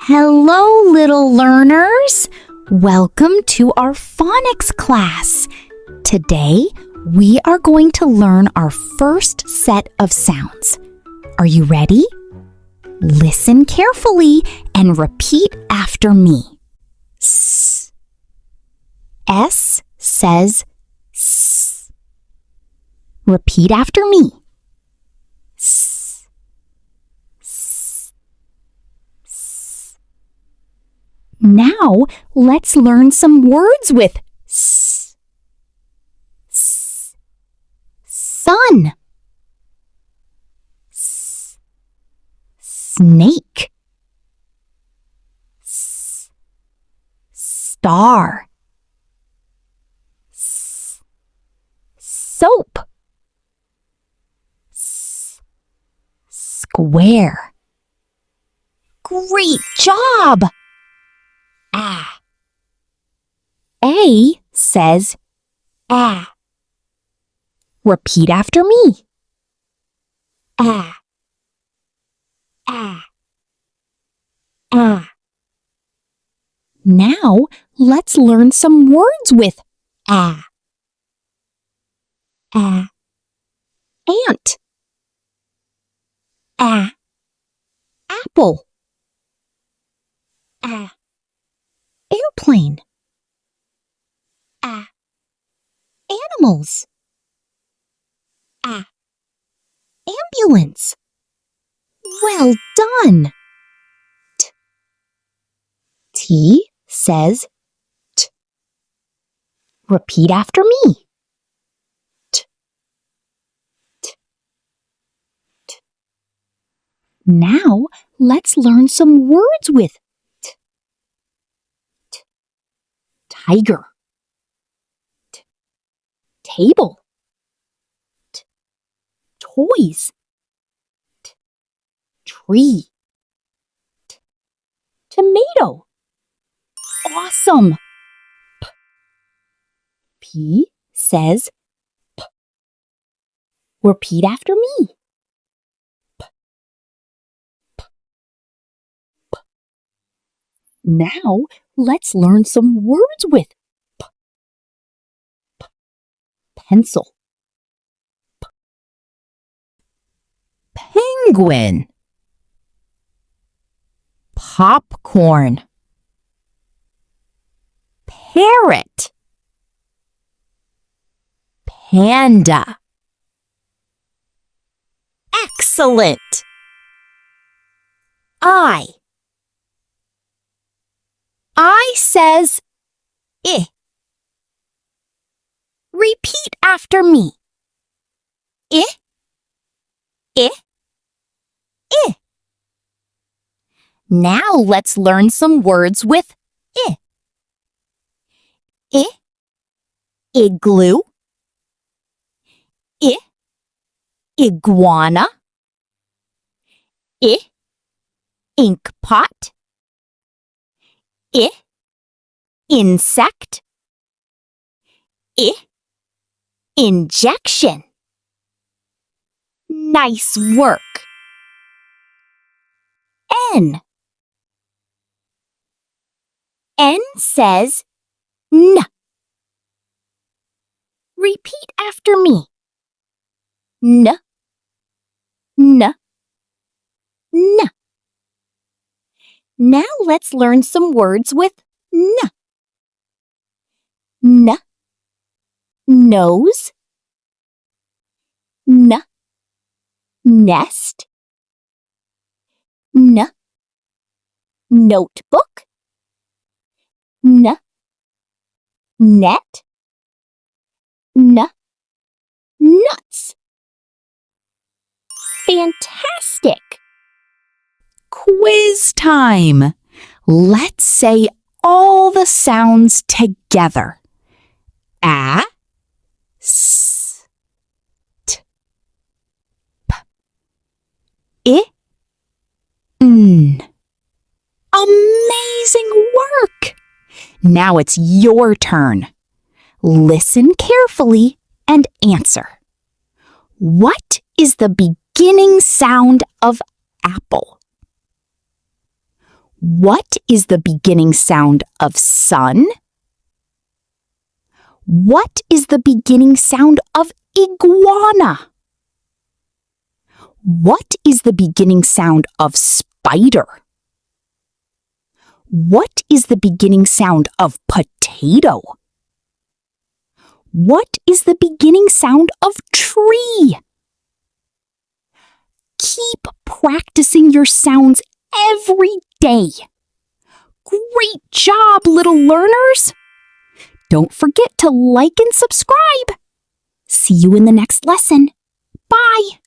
Hello, little learners! Welcome to our phonics class. Today, we are going to learn our first set of sounds. Are you ready? Listen carefully and repeat after me. S. S says S. Repeat after me. S. S. S. Now, let's learn some words with S. S. Sun. S. Snake. S. Star. S. Soap. S. Square. Great job! Ah. A says ah. Repeat after me. Ah. Ah. Ah. Now, let's learn some words with ah. Ah. Ant. Ah. Apple. Ah. Airplane. Ah. Animals. Ah. Ambulance. Well done. T. T says T. Repeat after me. T. T. T. Now, let's learn some words with T. T. Tiger. T. Table. T. Toys. T. Tree. T. Tomato. Awesome! P. P says P. Repeat after me. P. P. P. Now, let's learn some words with P. P. Pencil. P. Penguin. Popcorn. Parrot. Panda. Excellent! I says I. Repeat after me. I. I. I. Now let's learn some words with I. I. Igloo. I. Iguana. I. Ink pot. I. Insect. I. Injection. Nice work. N. N says N. Repeat after me. N. N. N. Now let's learn some words with N. N. Nose. N. Nest. N. Notebook. N. Net. N. Nuts. Fantastic! Quiz time! Let's say all the sounds together. A, S, T, P, I, N. Amazing work! Now it's your turn. Listen carefully and answer. What is the beginning sound of apple? What is the beginning sound of sun? What is the beginning sound of iguana? What is the beginning sound of spider? What is the beginning sound of potato? What is the beginning sound of tree? Keep practicing your sounds every day. Great job, little learners! Don't forget to like and subscribe. See you in the next lesson. Bye!